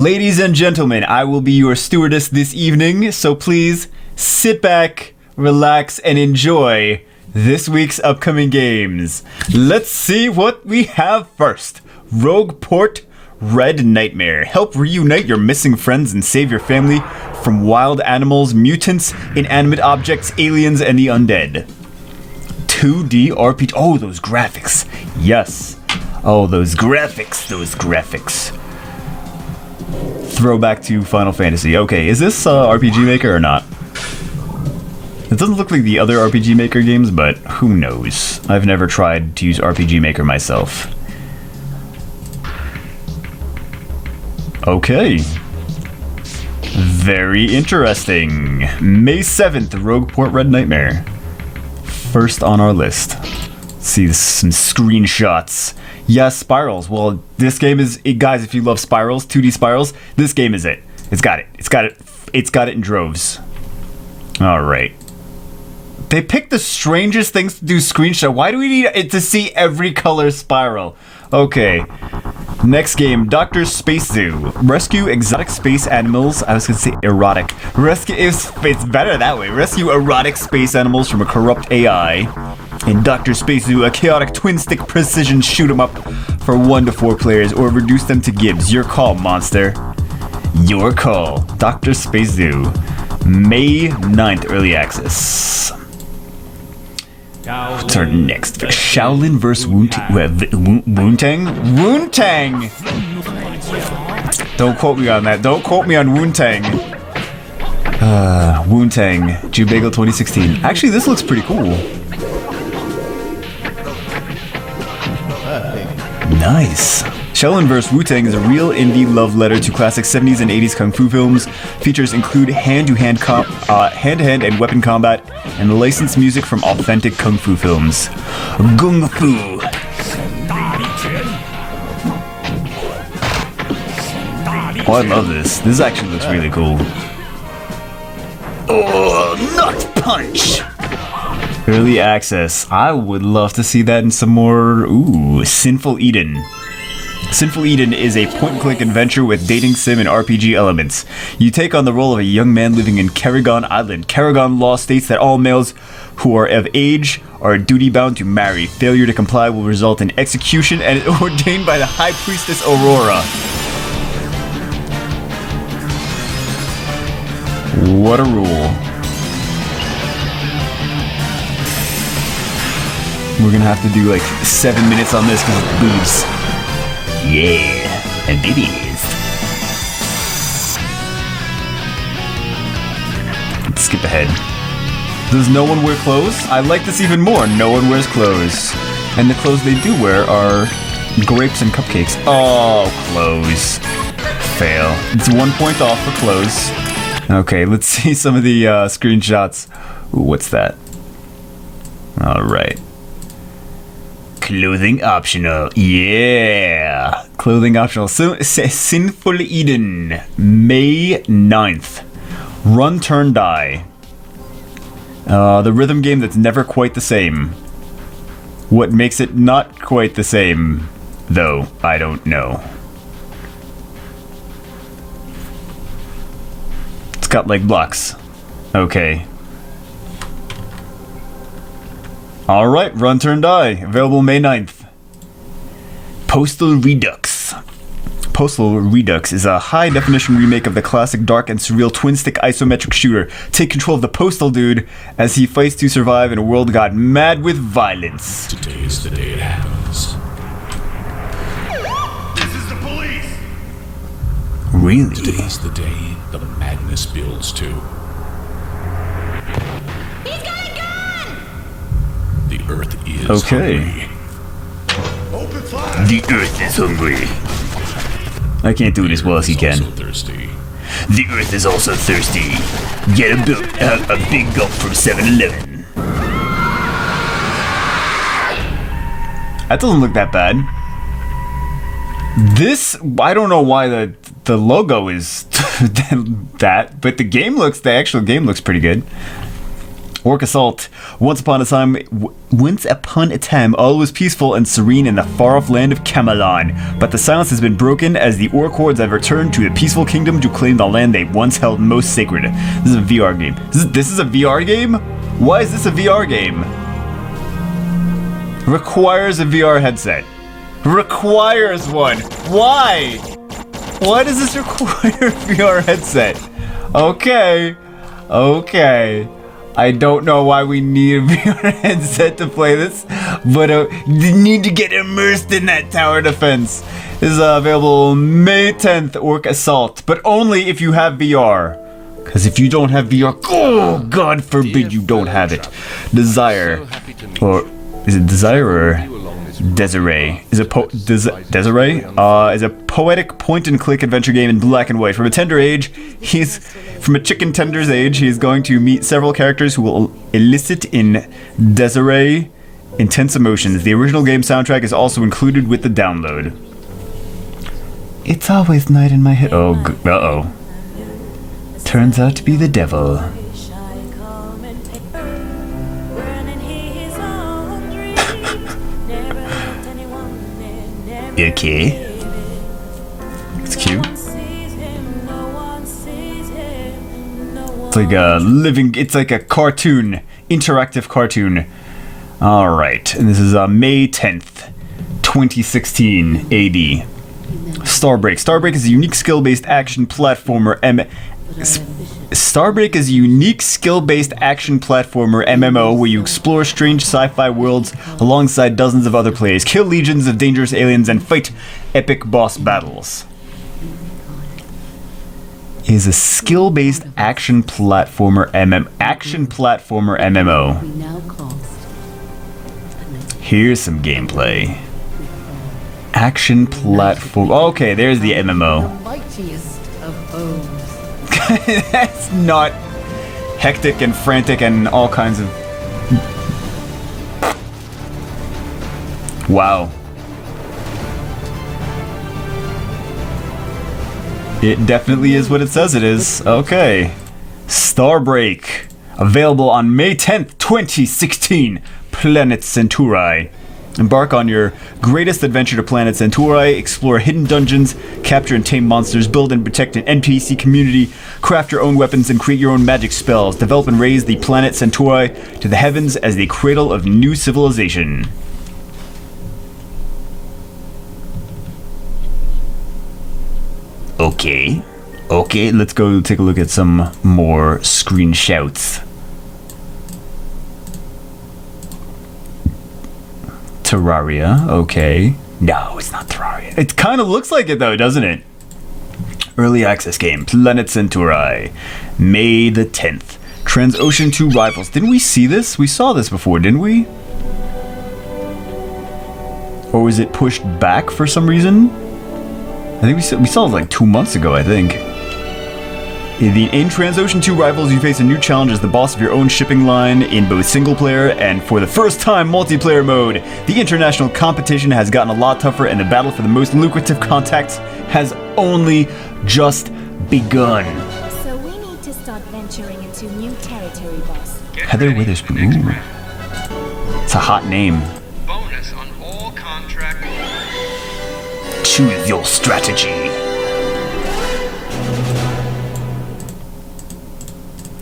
Ladies and gentlemen, I will be your stewardess this evening, so please sit back, relax, and enjoy this week's upcoming games. Let's see what we have first. Rogueport Red Nightmare. Help reunite your missing friends and save your family from wild animals, mutants, inanimate objects, aliens, and the undead. 2D RPG. Oh, those graphics. Yes. Oh, those graphics. Throwback to Final Fantasy. Okay, is this RPG Maker or not? It doesn't look like the other RPG Maker games, but who knows? I've never tried to use RPG Maker myself. Okay. Very interesting. May 7th, Rogueport Red Nightmare. First on our list. Let's see some screenshots. Yes, Spirals. Well, this game is it, guys. If you love Spirals, 2D Spirals, this game is it. It's got it in droves. All right. They picked the strangest things to do screenshot. Why do we need it to see every color spiral? Okay. Next game, Dr. Space Zoo. Rescue exotic space animals. I was gonna say erotic. It's better that way. Rescue erotic space animals from a corrupt AI. In Dr. Space Zoo, a chaotic twin-stick precision shoot 'em up for 1 to 4 players, or reduce them to Gibbs. Your call, monster. Your call. Dr. Space Zoo. May 9th, early access. Turn next. Shaolin vs. Woontang? Woontang! Don't quote me on that. Don't quote me on Woontang. Woontang. Jubagle 2016. Actually, this looks pretty cool. Nice. Shaolin vs. Wu-Tang is a real indie love letter to classic 70s and 80s kung fu films. Features include hand-to-hand and weapon combat, and licensed music from authentic kung fu films. Gung Fu. Oh, I love this. This actually looks really cool. Oh, Nut Punch! Early access. I would love to see that in some more... Ooh, Sinful Eden. Sinful Eden is a point-and-click adventure with dating sim and RPG elements. You take on the role of a young man living in Karagon Island. Karagon law states that all males who are of age are duty-bound to marry. Failure to comply will result in execution and is ordained by the High Priestess Aurora. What a rule. We're gonna have to do like 7 minutes on this because of boobs. Yeah, and babies. Let's skip ahead. Does no one wear clothes? I like this even more. No one wears clothes. And the clothes they do wear are grapes and cupcakes. Oh, clothes. Fail. It's 1 point off for clothes. Okay, let's see some of the screenshots. Ooh, what's that? Alright. Clothing optional. Yeah. Clothing optional. Sinful Eden. May 9th. Run, turn, die. The rhythm game that's never quite the same. What makes it not quite the same, though, I don't know. It's got like blocks. Okay. Alright, Run, Turn, Die. Available May 9th. Postal Redux. Postal Redux is a high-definition remake of the classic dark and surreal twin-stick isometric shooter. Take control of the Postal Dude as he fights to survive in a world got mad with violence. Today is the day it happens. This is the police! Really? Today is the day the madness builds to. He's got a gun! The earth is Okay. hungry. Open fire! The Earth is hungry. I can't do it as well as he can. Also thirsty. The Earth is also thirsty. Get a big gulp from 7-Eleven. That doesn't look that bad. This, I don't know why the logo is that, but the actual game looks pretty good. Orc Assault. Once upon a time, all was peaceful and serene in the far-off land of Camelon. But the silence has been broken as the Orc hordes have returned to the peaceful kingdom to claim the land they once held most sacred. This is a VR game. This is a VR game? Why is this a VR game? Requires a VR headset. Requires one. Why? Why does this require a VR headset? Okay. I don't know why we need a VR headset to play this, but need to get immersed in that tower defense. This is available May 10th, Orc Assault, but only if you have VR. Because if you don't have VR, oh, God forbid you don't have it. Desire, or is it Desire or Desiree? Is it Desiree? Is a poetic point-and-click adventure game in black and white. From a chicken tender's age, he is going to meet several characters who will elicit in Desiree intense emotions. The original game soundtrack is also included with the download. It's always night in my head. Oh, uh-oh. Turns out to be the devil. Okay. It's cute. It's like it's like a cartoon, interactive cartoon. Alright, and this is May 10th, 2016 AD. Starbreak. Starbreak is a unique skill-based action platformer Starbreak is a unique skill-based action platformer MMO where you explore strange sci-fi worlds alongside dozens of other players, kill legions of dangerous aliens, and fight epic boss battles. It is a skill-based action platformer MMO. Here's some gameplay. Action platform. Okay, there's the MMO. That's not hectic and frantic and all kinds of... Wow. It definitely is what it says it is. Okay. Starbreak. Available on May 10th, 2016. Planet Centauri. Embark on your greatest adventure to Planet Centauri, explore hidden dungeons, capture and tame monsters, build and protect an NPC community, craft your own weapons and create your own magic spells, develop and raise the Planet Centauri to the heavens as the cradle of new civilization. Okay, let's go take a look at some more screenshots. Terraria, okay. No, it's not Terraria. It kind of looks like it though, doesn't it? Early access game, Planet Centauri, May the 10th. Transocean 2 Rivals. Didn't we see this? We saw this before, didn't we? Or was it pushed back for some reason? I think we saw it like 2 months ago, I think. In Transocean 2 Rivals, you face a new challenge as the boss of your own shipping line in both single-player and, for the first time, multiplayer mode. The international competition has gotten a lot tougher, and the battle for the most lucrative contacts has only just begun. So we need to start venturing into new territory, boss. Heather Witherspoon. Ooh. It's a hot name. Bonus on all contract. Choose your strategy.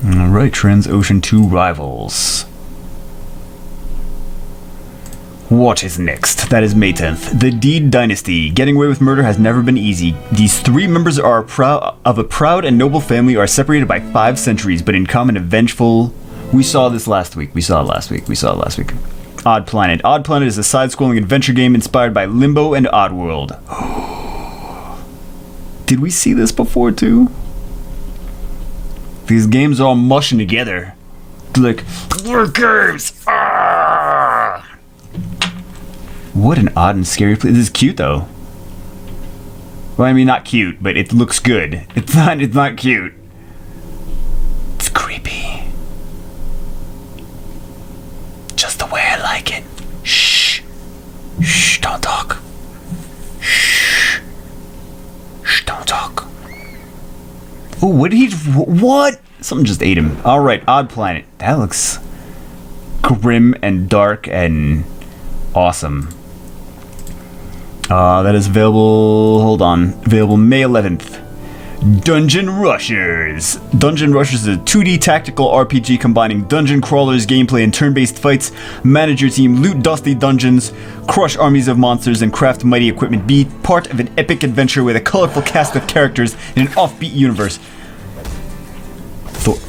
Alright, Transocean 2 Rivals. What is next? That is May 10th. The Deed Dynasty. Getting away with murder has never been easy. These three members of a proud and noble family are separated by 5 centuries, but in common and vengeful... We saw this last week. We saw it last week. Odd Planet. Odd Planet is a side-scrolling adventure game inspired by Limbo and Oddworld. Did we see this before, too? These games are all mushing together. Like, we're games! Ah! What an odd and scary place. This is cute, though. Well, I mean, not cute, but it looks good. It's not cute. It's creepy. Just the way I like it. Shh. Shh, don't talk. Shh. Shh, don't talk. Oh, what did he... What? Something just ate him. Alright, Odd Planet. That looks grim and dark and awesome. That is available. Hold on. Available May 11th. Dungeon Rushers. Dungeon Rushers is a 2D tactical RPG combining dungeon crawlers gameplay and turn-based fights. Manage your team, loot dusty dungeons, crush armies of monsters, and craft mighty equipment. Be part of an epic adventure with a colorful cast of characters in an offbeat universe.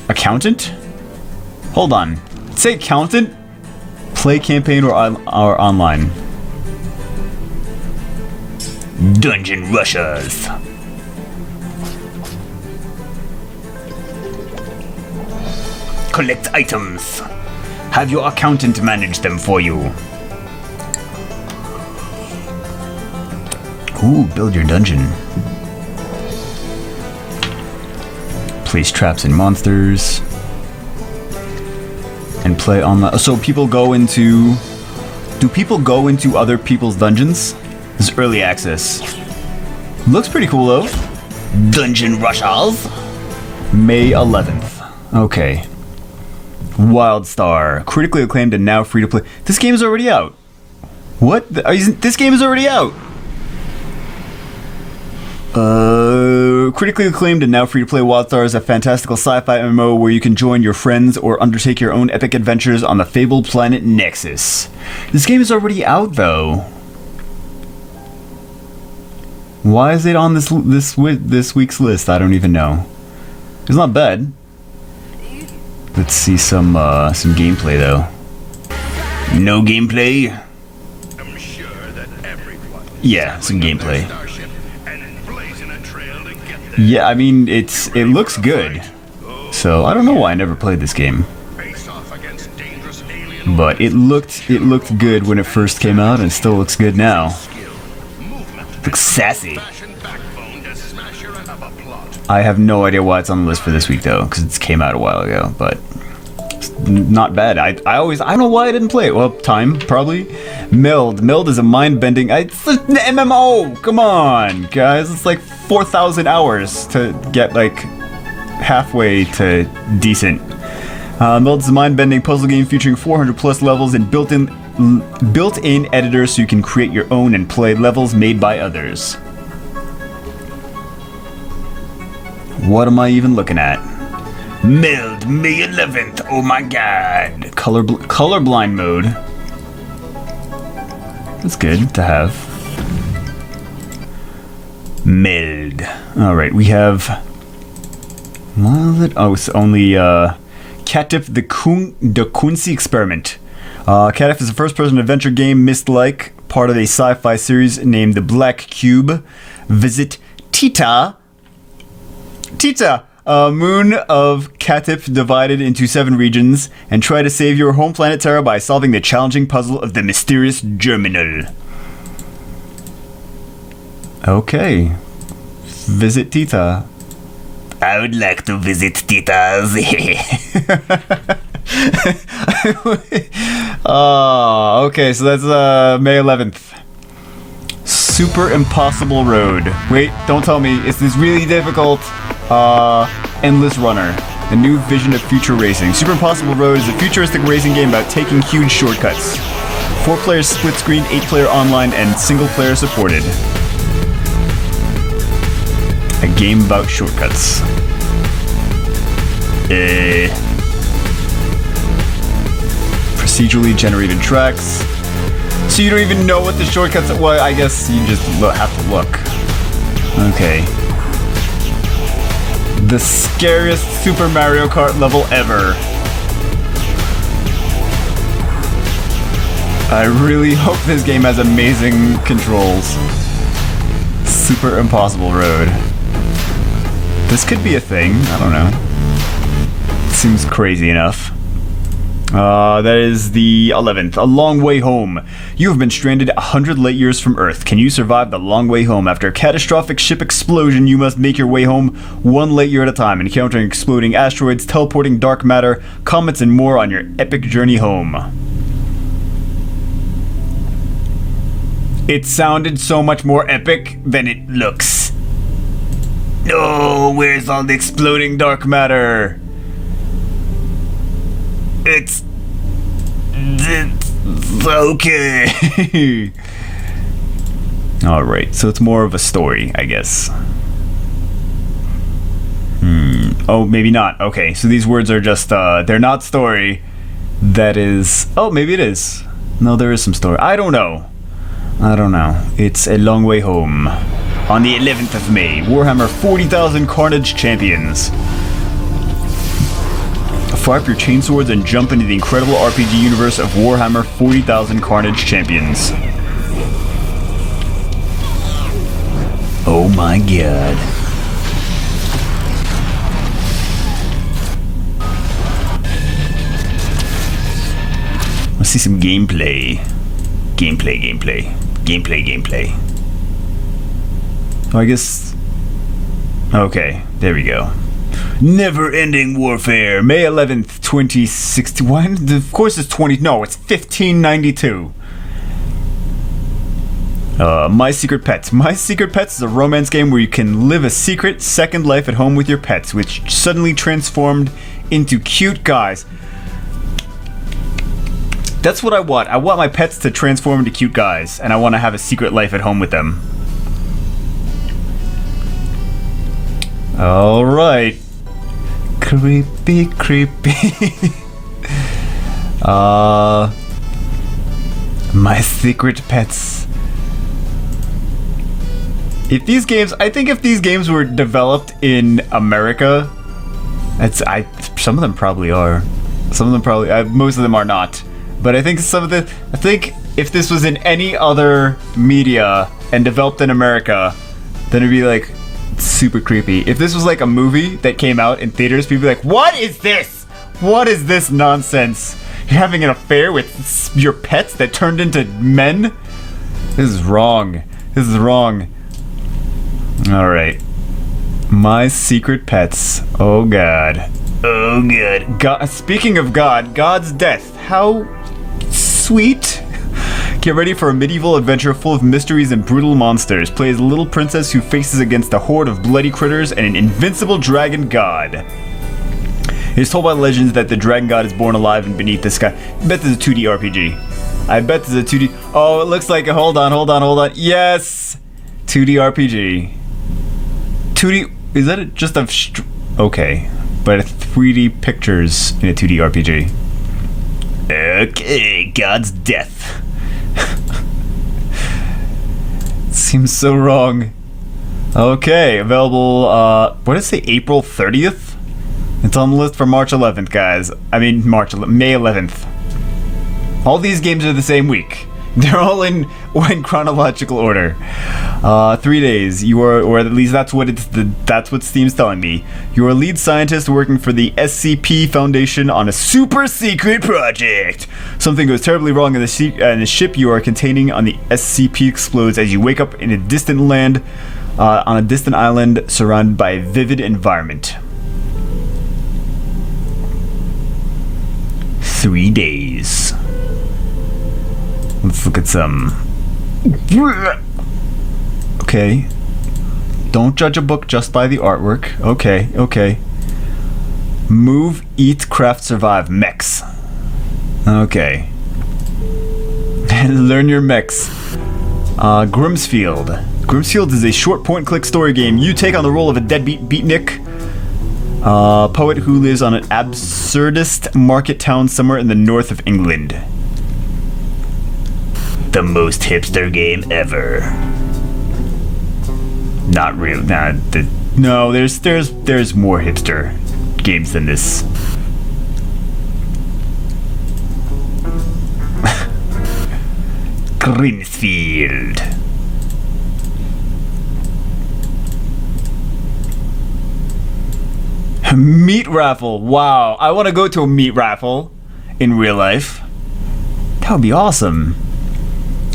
Accountant? Hold on. Say accountant? Play campaign or online? Dungeon Rushers. Collect items. Have your accountant manage them for you. Ooh, build your dungeon. Place traps and monsters. And play online. So people go into... Do people go into other people's dungeons? This is early access. Looks pretty cool though. Dungeon Rushers. May 11th. Okay. WildStar. Critically acclaimed and now free to play. This game is already out. What? This game is already out. Critically acclaimed and now free to play, WildStar is a fantastical sci-fi MMO where you can join your friends or undertake your own epic adventures on the fabled planet Nexus. This game is already out though. Why is it on this week's list? I don't even know. It's not bad. Let's see some gameplay though. No gameplay. I'm sure that everyone. Yeah, some gameplay. Starship and blazing a trail to get there. Yeah, I mean it looks good. So I don't know why I never played this game. Face off against dangerous alien. But it looked good when it first came out and it still looks good now. Skill, movement, Looks sassy. fashion backbone to smash your of a plot. I have no idea why it's on the list for this week though, because it came out a while ago, but it's not bad. I don't know why I didn't play it. Well, time, probably. Meld is a mind-bending, it's an MMO! Come on, guys, it's like 4,000 hours to get like halfway to decent. Meld is a mind-bending puzzle game featuring 400 plus levels and built-in editor so you can create your own and play levels made by others. What am I even looking at? Meld, May 11th, oh my god. Colorblind mode. That's good to have. Meld. Alright, we have... What is it? Oh, it's only, Catif the Kunzi Experiment. Catif is a first-person adventure game, Myst-like, part of a sci-fi series named The Black Cube. Visit Tita, a moon of Catif divided into 7 regions, and try to save your home planet Terra by solving the challenging puzzle of the mysterious Germinal. Okay. Visit Tita. I would like to visit Tita's. Oh, okay, so that's May 11th. Super Impossible Road. Wait, don't tell me. Is this really difficult? Endless Runner. A new vision of future racing. Super Impossible Road is a futuristic racing game about taking huge shortcuts. 4-player split screen, 8-player online, and single-player supported. A game about shortcuts. Procedurally generated tracks. So you don't even know what the shortcuts are? Well, I guess you just have to look. Okay. The scariest Super Mario Kart level ever. I really hope this game has amazing controls. Super Impossible Road. This could be a thing. I don't know. Seems crazy enough. That is the 11th. A Long Way Home. You have been stranded 100 light years from Earth. Can you survive the long way home? After a catastrophic ship explosion, you must make your way home 1 light year at a time, encountering exploding asteroids, teleporting dark matter, comets, and more on your epic journey home. It sounded so much more epic than it looks. No, where's all the exploding dark matter? It's Okay. Alright, so it's more of a story, I guess. Oh, maybe not. Okay, so these words are just, they're not story. That is... Oh, maybe it is. No, there is some story. I don't know. It's A Long Way Home. On the 11th of May, Warhammer 40,000 Carnage Champions. Fire up your chainswords and jump into the incredible RPG universe of Warhammer 40,000 Carnage Champions. Oh my god. Let's see some gameplay. Gameplay. Oh, I guess... Okay, there we go. Never-ending warfare, May 11th, 2061. Of course it's 20... No, it's 1592. My Secret Pets. My Secret Pets is a romance game where you can live a secret second life at home with your pets, which suddenly transformed into cute guys. That's what I want. I want my pets to transform into cute guys, and I want to have a secret life at home with them. Alright. Creepy. My Secret Pets. If these games, I think if these games were developed in America, some of them probably are. Most of them are not. But I think if this was in any other media and developed in America, then it'd be like super creepy. If this was like a movie that came out in theaters, people would be like, "What is this? What is this nonsense? You're having an affair with your pets that turned into men? This is wrong. Alright. My Secret Pets. Oh god. Speaking of God, God's death. How sweet. Get ready for a medieval adventure full of mysteries and brutal monsters. Play as a little princess who faces against a horde of bloody critters and an invincible dragon god. It is told by legends that the dragon god is born alive and beneath the sky. I bet this is a 2D RPG. Oh, it looks like a... Hold on. Yes! 2D RPG. 2D... Is that just a... Okay. But 3D pictures in a 2D RPG. Okay, God's death. Seems so wrong. Okay, available, what did it say, April 30th? It's on the list for March 11th, guys. May 11th. All these games are the same week. They're all in chronological order. 3 days. You are, or at least that's what Steam's telling me. You're a lead scientist working for the SCP Foundation on a super secret project. Something goes terribly wrong and the ship you are containing on the SCP explodes as you wake up in a distant land, on a distant island surrounded by a vivid environment. 3 days. Let's look at some. Okay. Don't judge a book just by the artwork. Okay. Move, eat, craft, survive. Mechs. Okay. Learn your mechs. Grimsfield. Grimsfield is a short point-and-click story game. You take on the role of a deadbeat beatnik, poet who lives on an absurdist market town somewhere in the north of England. The most hipster game ever. Not real. No, there's more hipster games than this. Grimsfield. Meat raffle. Wow, I want to go to a meat raffle in real life. That would be awesome.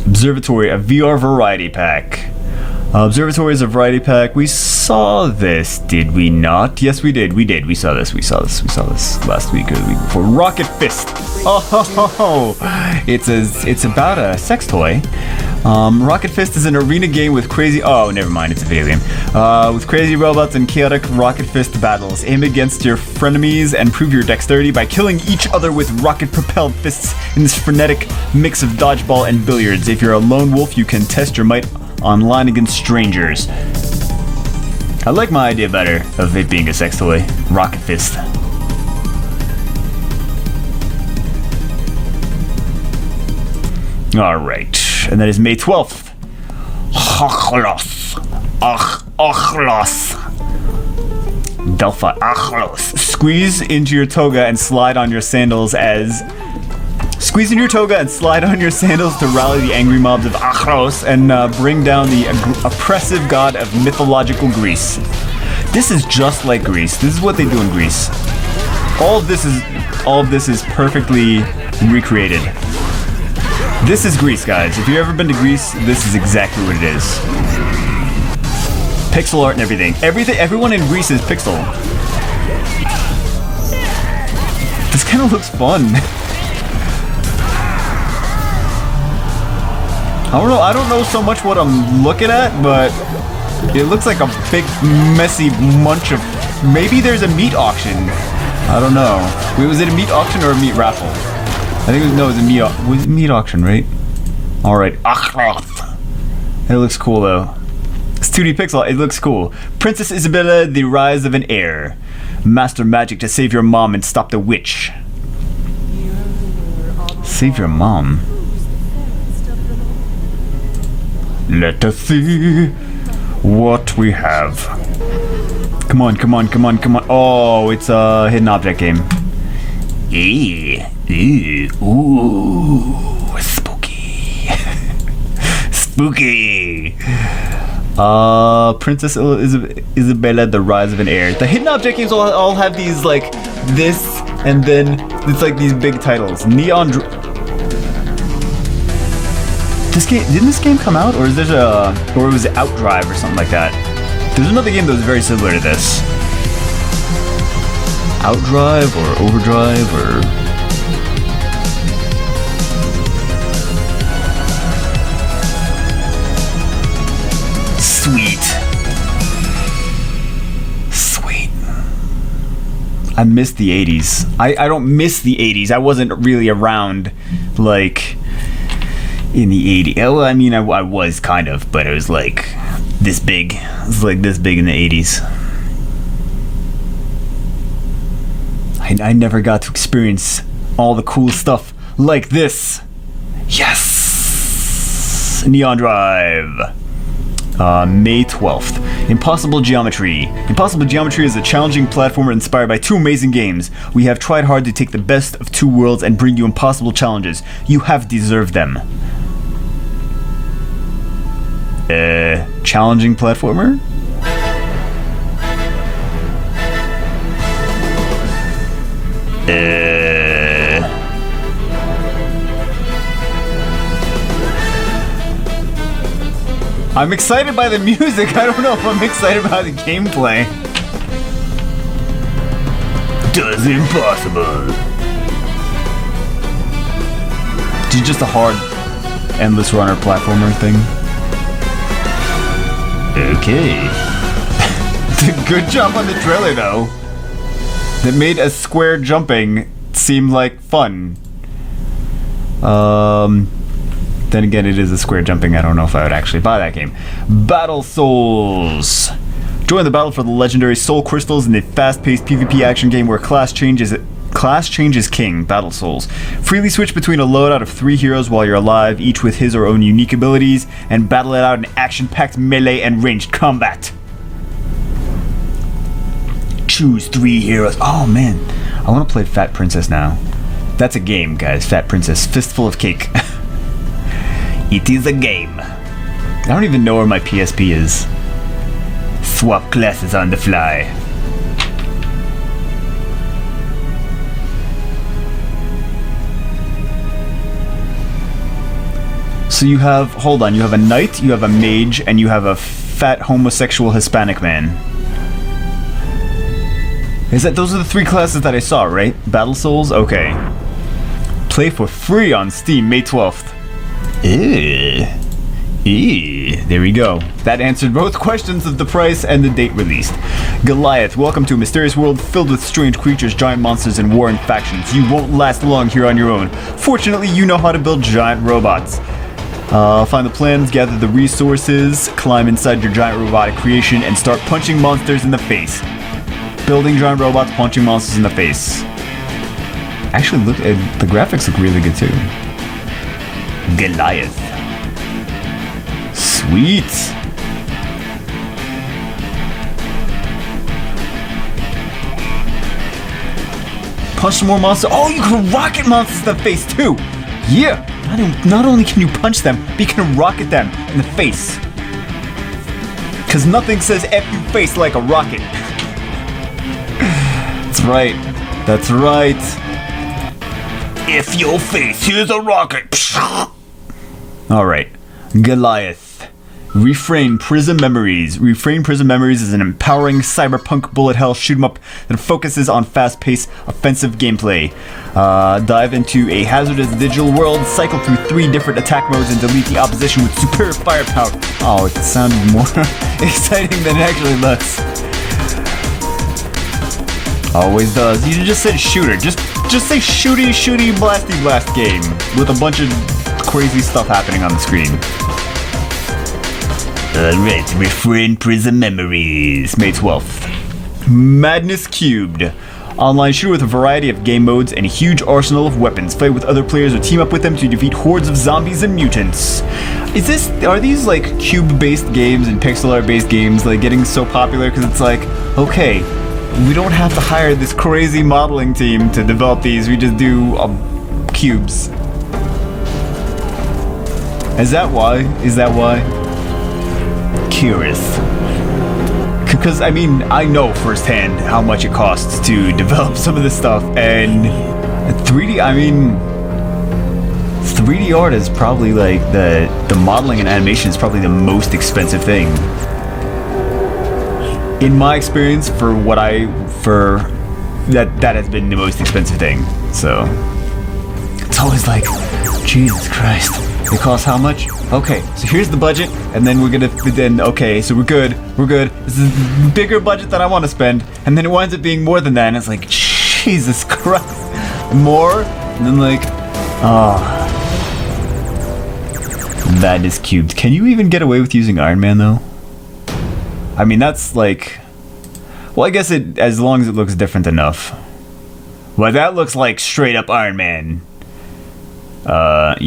Observatory, a VR variety pack. Observatory is a variety pack. We saw this, did we not? Yes, we did. We saw this last week or the week before. Rocket Fist. Oh, it's about a sex toy. Rocket Fist is an arena game with crazy... Oh, never mind, it's a video game. With crazy robots and chaotic Rocket Fist battles. Aim against your frenemies and prove your dexterity by killing each other with rocket-propelled fists in this frenetic mix of dodgeball and billiards. If you're a lone wolf, you can test your might online against strangers. I like my idea better of it being a sex toy. Rocket Fist. Alright. And that is May 12th. Achlos. Achlos. Delphi. Achlos. Squeeze into your toga and slide on your sandals as... Squeeze in your toga and slide on your sandals to rally the angry mobs of Achlos and bring down the oppressive god of mythological Greece. This is just like Greece. This is what they do in Greece. All of this is perfectly recreated. This is Greece, guys. If you've ever been to Greece, this is exactly what it is. Pixel art and everything. Everyone in Greece is pixel. This kind of looks fun. I don't know so much what I'm looking at, but it looks like a big, messy munch of... Maybe there's a meat auction. I don't know. Wait, was it a meat auction or a meat raffle? I think it was a meat auction, right? Alright. It looks cool, though. It's 2D pixel. It looks cool. Princess Isabella, The Rise of an Heir. Master magic to save your mom and stop the witch. Save your mom? Let us see what we have. Come on, come on, come on, come on. Oh, it's a hidden object game. Ooh, spooky. Spooky. Princess Isabella, The Rise of an Heir. The hidden object games all have these, like, this, and then it's like these big titles. Didn't this game come out, or is there or was it Outdrive or something like that? There's another game that was very similar to this. Outdrive or Overdrive or... Sweet. Sweet. I miss the 80s. I don't miss the 80s. I wasn't really around, like, in the 80s. Well, I mean, I was kind of, but it was like this big. It was like this big in the 80s. I never got to experience all the cool stuff like this. Yes! Neon Drive. May 12th. Impossible Geometry. Impossible Geometry is a challenging platformer inspired by two amazing games. We have tried hard to take the best of two worlds and bring you impossible challenges. You have deserved them. Challenging platformer? I'm excited by the music. I don't know if I'm excited by the gameplay. Does impossible. It's just a hard, endless runner platformer thing. Okay. Good job on the trailer, though. That made a square jumping seem like fun. Then again, it is a square jumping. I don't know if I would actually buy that game. Battle Souls. Join the battle for the legendary Soul Crystals in the fast-paced PvP action game where class changes king. Battle Souls. Freely switch between a loadout of 3 heroes while you're alive, each with his or own unique abilities, and battle it out in action-packed melee and ranged combat. Choose 3 heroes. Oh man, I want to play Fat Princess now. That's a game, guys. Fat Princess. Fistful of cake. It is a game. I don't even know where my PSP is. Swap classes on the fly. So you have, hold on, you have a knight, you have a mage, and you have a fat homosexual Hispanic man. Those are the 3 classes that I saw, right? Battle Souls? Okay. Play for free on Steam, May 12th. Ew. There we go. That answered both questions of the price and the date released. Goliath, welcome to a mysterious world filled with strange creatures, giant monsters, and warring factions. You won't last long here on your own. Fortunately, you know how to build giant robots. Find the plans, gather the resources, climb inside your giant robotic creation, and start punching monsters in the face. Building giant robots, punching monsters in the face. Actually, look, the graphics look really good too. Goliath. Sweet. Punch some more monsters. Oh, you can rocket monsters in the face too. Yeah. Not only can you punch them, but you can rocket them in the face. Cause nothing says F you face like a rocket. That's right. That's right. F your face, here's a rocket. Alright. Goliath. Refrain Prison Memories. Refrain Prison Memories is an empowering cyberpunk bullet hell shoot 'em up that focuses on fast-paced, offensive gameplay. Dive into a hazardous digital world, cycle through 3 different attack modes, and delete the opposition with superior firepower. Oh, it sounded more exciting than it actually looks. Always does. You just said shooter. Just say shooty, blasty blast game with a bunch of crazy stuff happening on the screen. Alright, Refrain Prison Memories, May 12th. Madness Cubed. Online shooter with a variety of game modes and a huge arsenal of weapons. Fight with other players or team up with them to defeat hordes of zombies and mutants. Are these like cube-based games and pixel art-based games like getting so popular because it's like, okay, we don't have to hire this crazy modeling team to develop these, we just do cubes. Is that why? Curious. Because, I mean, I know firsthand how much it costs to develop some of this stuff, and 3D art is probably like the modeling and animation is probably the most expensive thing. In my experience, that has been the most expensive thing. So it's always like, Jesus Christ, it costs how much? Okay, so here's the budget, and then okay, so we're good. This is a bigger budget than I want to spend, and then it winds up being more than that, and it's like, Jesus Christ, more? And then like, that is cubed. Can you even get away with using Iron Man though? I mean, that's like, well, I guess as long as it looks different enough. Well, that looks like straight up Iron Man. Yep.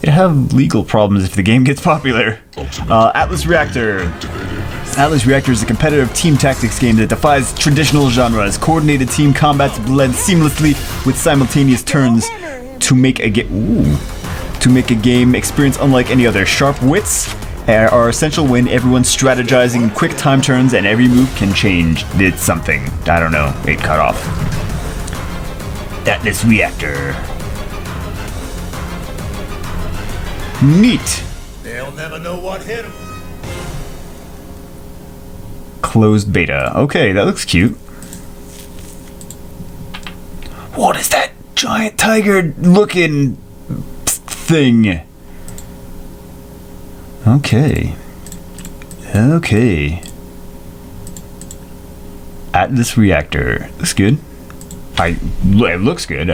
It'd have legal problems if the game gets popular. Atlas Reactor. Atlas Reactor is a competitive team tactics game that defies traditional genres. Coordinated team combats blend seamlessly with simultaneous turns to make a game experience unlike any other. Sharp wits are essential when everyone's strategizing, quick time turns, and every move can change. Did something. I don't know. It cut off. Atlas Reactor. Neat. They'll never know what hit 'em. Closed beta. Okay, that looks cute. What is that giant tiger looking thing? Okay. Atlas Reactor. Looks good. It looks good.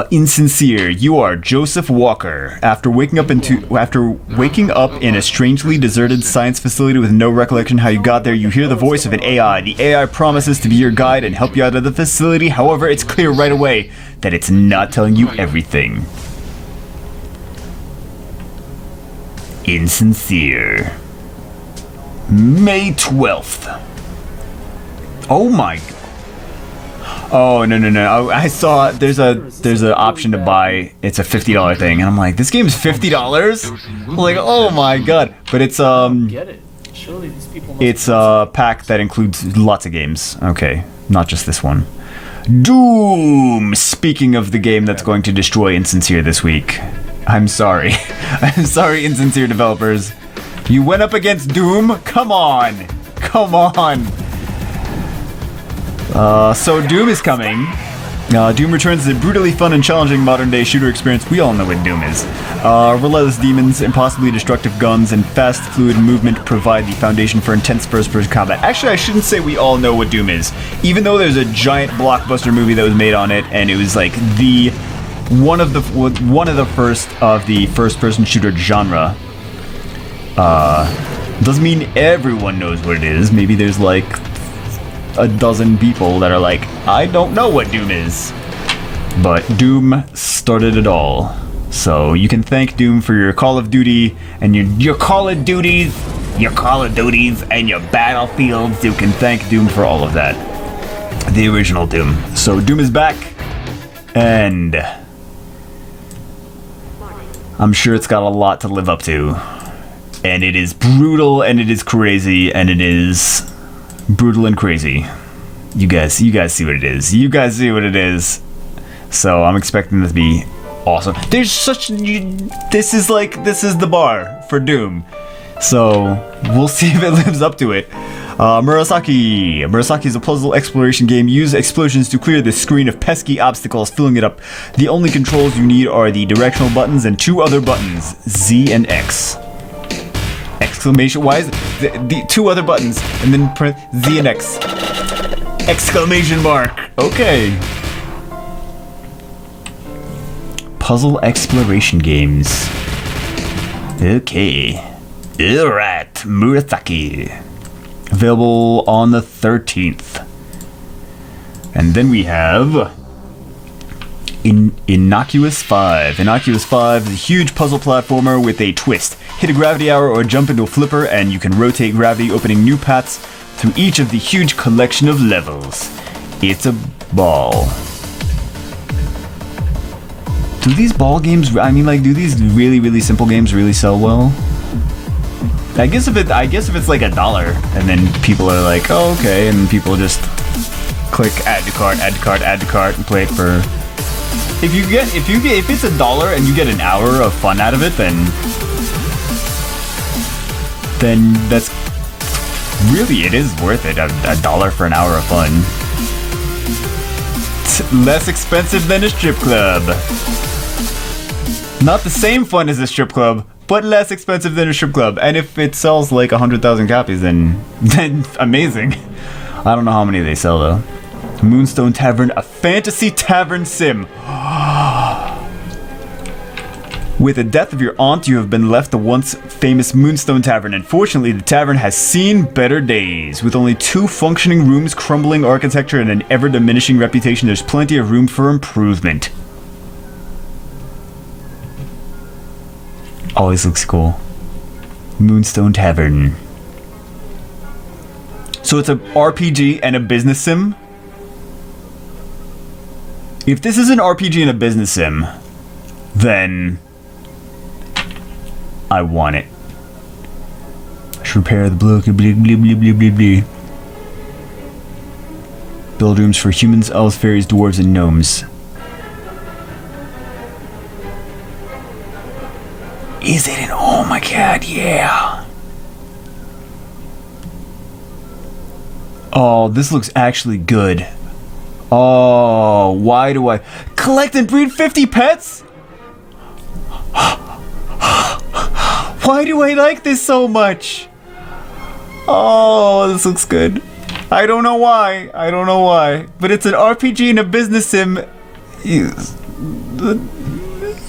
Insincere. You are Joseph Walker. After waking up in a strangely deserted science facility with no recollection how you got there, you hear the voice of an AI. The AI promises to be your guide and help you out of the facility. However, it's clear right away that it's not telling you everything. Insincere. May 12th. Oh my. Oh no! I saw there's an option to buy. It's a $50 thing, and I'm like, this game's $50. I'm like, oh my god! But it's Get it. Surely these people must it's a pack that includes lots of games. Okay, not just this one. Doom. Speaking of the game that's going to destroy Insincere this week, I'm sorry. I'm sorry, Insincere developers. You went up against Doom. Come on. So Doom is coming. Doom returns as a brutally fun and challenging modern-day shooter experience. We all know what Doom is. Relentless demons, impossibly destructive guns, and fast fluid movement provide the foundation for intense first-person combat. Actually, I shouldn't say we all know what Doom is, even though there's a giant blockbuster movie that was made on it, and it was like one of the first of the first-person shooter genre. Doesn't mean everyone knows what it is. Maybe there's like a dozen people that are like, I don't know what Doom is. But Doom started it all. So you can thank Doom for your Call of Duty and your Call of Duties, and your Battlefields. You can thank Doom for all of that. The original Doom. So Doom is back, and I'm sure it's got a lot to live up to. And it is brutal, and it is crazy, and it is brutal and crazy. You guys see what it is. You guys see what it is. So I'm expecting this to be awesome. There's such... This is the bar for Doom. So we'll see if it lives up to it. Murasaki. Murasaki is a puzzle exploration game. Use explosions to clear the screen of pesky obstacles, filling it up. The only controls you need are the directional buttons and two other buttons, Z and X. Exclamation. Why is it the two other buttons and then press Z and X? Exclamation mark. Okay. Puzzle exploration games. Okay. Alright. Murasaki. Available on the 13th. And then we have Innocuous 5. Innocuous 5 is a huge puzzle platformer with a twist. Hit a gravity arrow or jump into a flipper and you can rotate gravity, opening new paths through each of the huge collection of levels. It's a ball. Do these ball games, do these really, really simple games really sell well? I guess if it's like $1 and then people are like, oh, okay, and people just click add to cart, and play it for... If it's $1 and you get an hour of fun out of it, then that's really, it is worth it. $1 for an hour of fun. Less expensive than a strip club. Not the same fun as a strip club, but less expensive than a strip club. And if it sells like 100,000 copies, then amazing. I don't know how many they sell though. Moonstone Tavern, a fantasy tavern sim. With the death of your aunt, you have been left the once famous Moonstone Tavern. Unfortunately, the tavern has seen better days. With only 2 functioning rooms, crumbling architecture, and an ever-diminishing reputation, there's plenty of room for improvement. Always looks cool. Moonstone Tavern. So it's a RPG and a business sim? If this is an RPG and a business sim, then I want it. I should repair the block. Build rooms for humans, elves, fairies, dwarves, and gnomes. Is it an... Oh my god, yeah. Oh, this looks actually good. Oh, why do I... Collect and breed 50 pets? Why do I like this so much? Oh, this looks good. I don't know why. But it's an RPG and a business sim. I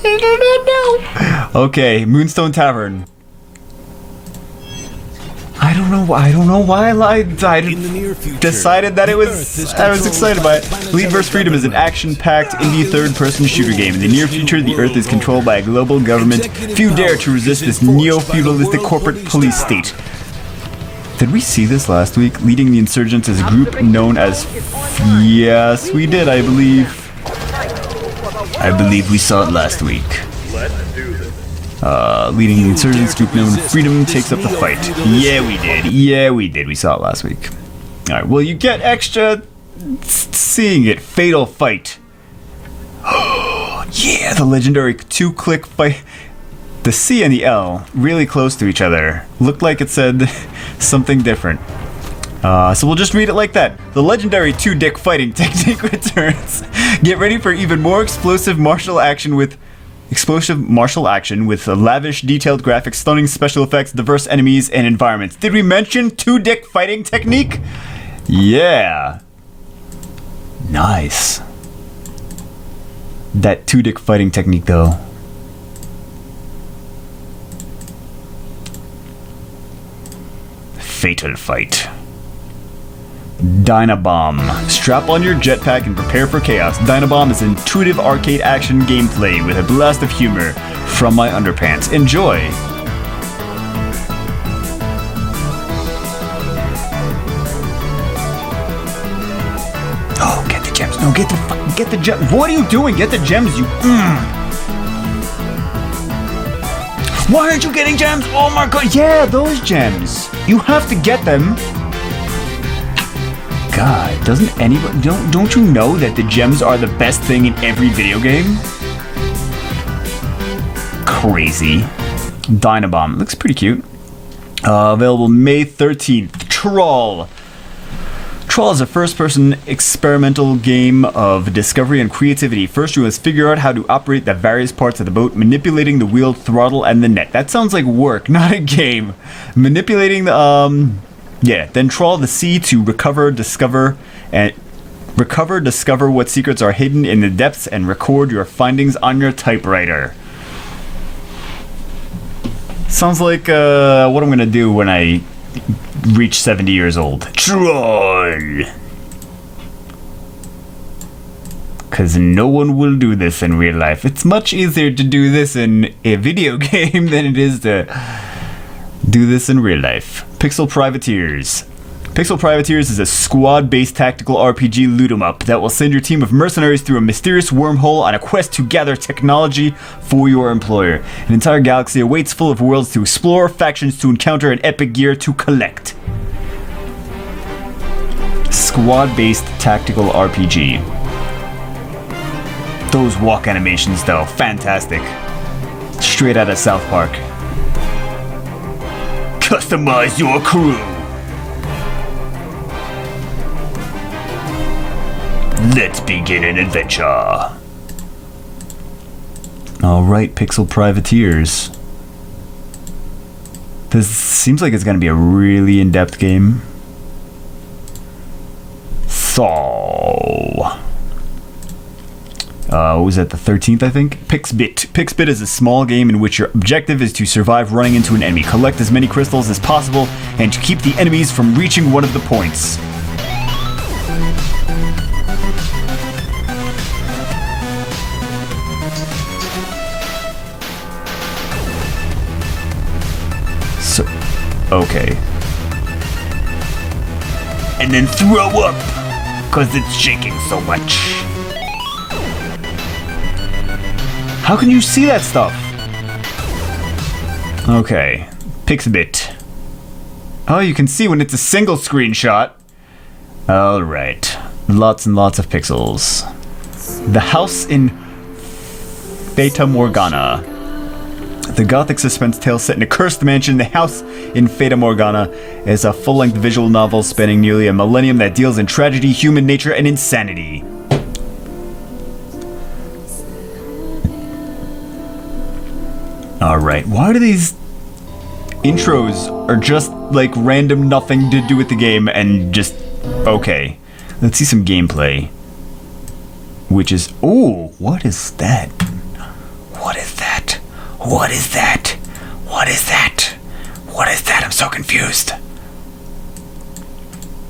do not know. Okay, Moonstone Tavern. I don't know why I decided that I was excited by it. Lead vs. Freedom is an action-packed indie third-person shooter game. In the near future, the Earth is controlled by a global government. Few dare to resist this neo-feudalistic corporate police state. Did we see this last week? Leading the insurgents is a group known as... Yes, we did, I believe. I believe we saw it last week. Leading the insurgents group known as Freedom takes up the fight. Yeah, we did. We saw it last week. Alright, well, you get extra seeing it. Fatal Fight. Yeah, the legendary 2-click fight. The C and the L, really close to each other. Looked like it said something different. So we'll just read it like that. The legendary 2-dick fighting technique returns. Get ready for even more explosive martial action with Explosive martial action with a lavish, detailed graphics, stunning special effects, diverse enemies, and environments. Did we mention two-dick fighting technique? Yeah. Nice. That two-dick fighting technique, though. Fatal fight. Dynabomb. Strap on your jetpack and prepare for chaos. Dynabomb is intuitive arcade action gameplay with a blast of humor from my underpants. Enjoy! Oh, get the gems. No, get the gems. What are you doing? Get the gems, you. Why aren't you getting gems? Oh my god. Yeah, those gems. You have to get them. God, doesn't anybody don't you know that the gems are the best thing in every video game? Crazy. Dynabomb looks pretty cute. Available May 13th. Troll. Troll is a first-person experimental game of discovery and creativity. First, you must figure out how to operate the various parts of the boat, manipulating the wheel, throttle, and the net. That sounds like work, not a game. Manipulating the yeah, then trawl the sea to discover what secrets are hidden in the depths and record your findings on your typewriter. Sounds like what I'm gonna do when I reach 70 years old. Troll! Because no one will do this in real life. It's much easier to do this in a video game than it is to do this in real life. Pixel Privateers. Pixel Privateers is a squad-based tactical RPG loot 'em up that will send your team of mercenaries through a mysterious wormhole on a quest to gather technology for your employer. An entire galaxy awaits full of worlds to explore, factions to encounter, and epic gear to collect. Squad-based tactical RPG. Those walk animations, though, fantastic. Straight out of South Park. Customize your crew. Let's begin an adventure. Alright, Pixel Privateers. This seems like it's gonna be a really in-depth game. So... what was that, the 13th, I think? Pixbit. Pixbit is a small game in which your objective is to survive running into an enemy, collect as many crystals as possible, and to keep the enemies from reaching one of the points. So, okay. And then throw up, 'cause it's shaking so much. How can you see that stuff? Okay, Pixabit. Oh, you can see when it's a single screenshot. Alright, lots and lots of pixels. The House in Fata Morgana. The gothic suspense tale set in a cursed mansion, The House in Fata Morgana is a full-length visual novel spanning nearly a millennium that deals in tragedy, human nature, and insanity. Alright, why do these intros are just like random nothing to do with the game and just... Okay, let's see some gameplay. Which is... Oh, what is that? What is that? What is that? What is that? What is that? I'm so confused.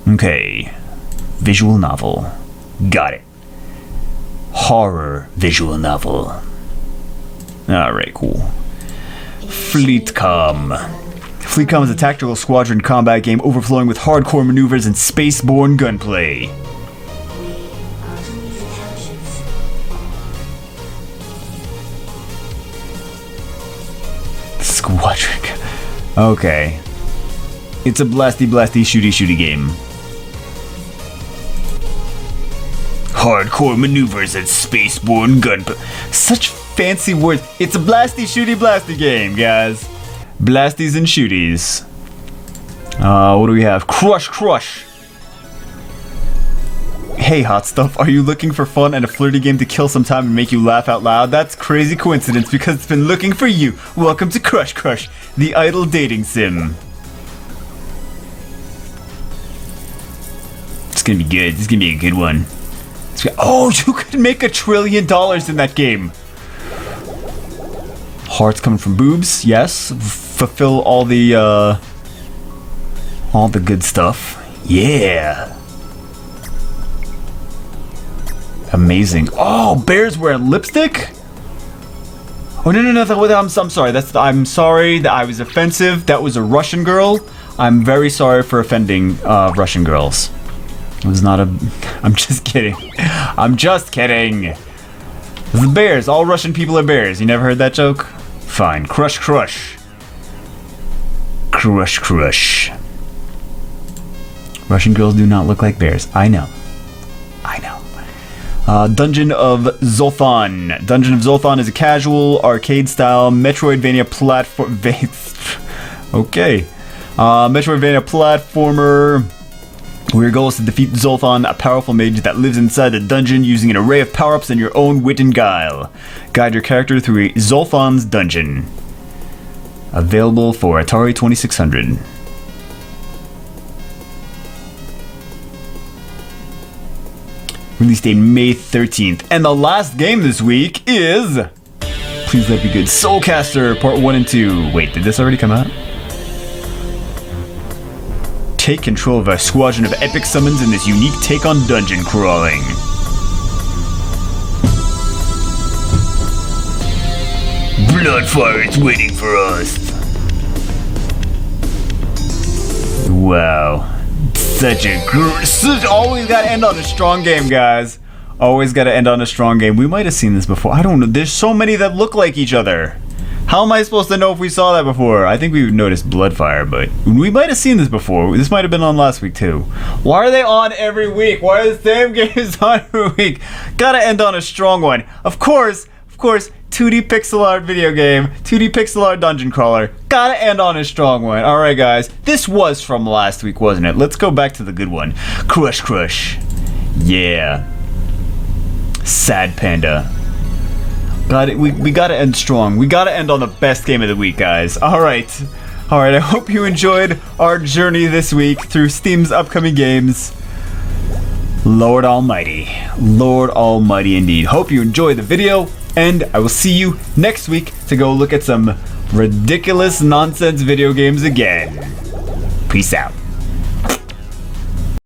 Okay, visual novel. Got it. Horror visual novel. Alright, cool. Fleetcom. Fleetcom is a tactical squadron combat game overflowing with hardcore maneuvers and space-borne gunplay. Squadron. Okay. It's a blasty shooty game. Hardcore maneuvers and space-borne gunplay. Such fancy words. It's a blasty shooty game, guys. Blasties and shooties. What do we have? Crush. Hey, hot stuff, are you looking for fun and a flirty game to kill some time and make you laugh out loud? That's crazy coincidence because it's been looking for you. Welcome to Crush Crush, the idle dating sim. It's gonna be good. This is gonna be a good one. Oh, you could make $1 trillion in that game. Hearts coming from boobs, yes. Fulfill all the good stuff. Yeah. Amazing. Oh, bears wearing lipstick? Oh no! I'm sorry. I'm sorry that I was offensive. That was a Russian girl. I'm very sorry for offending Russian girls. It was not a. I'm just kidding. I'm just kidding. The bears. All Russian people are bears. You never heard that joke? Fine. Crush, crush. Crush, crush. Russian girls do not look like bears. I know. I know. Dungeon of Zoltan. Dungeon of Zoltan is a casual, arcade-style Metroidvania platform. Okay. Metroidvania platformer. Where your goal is to defeat Zoltan, a powerful mage that lives inside the dungeon using an array of power-ups and your own wit and guile. Guide your character through Zoltan's dungeon. Available for Atari 2600. Release date May 13th. And the last game this week is... Please let me be good. Soulcaster Part 1 and 2. Wait, did this already come out? Take control of a squadron of epic summons in this unique take on dungeon crawling. Bloodfire is waiting for us. Wow. Always gotta end on a strong game, guys. Always gotta end on a strong game. We might have seen this before. I don't know. There's so many that look like each other. How am I supposed to know if we saw that before? I think we noticed Bloodfire, but we might have seen this before. This might have been on last week too. Why are they on every week? Why are the same games on every week? Gotta end on a strong one. Of course, 2D pixel art video game, 2D pixel art dungeon crawler. Gotta end on a strong one. Alright guys, this was from last week, wasn't it? Let's go back to the good one. Crush Crush. Yeah. Sad Panda. We gotta end strong. We gotta end on the best game of the week, guys. Alright, I hope you enjoyed our journey this week through Steam's upcoming games. Lord Almighty indeed. Hope you enjoyed the video, and I will see you next week to go look at some ridiculous nonsense video games again. Peace out.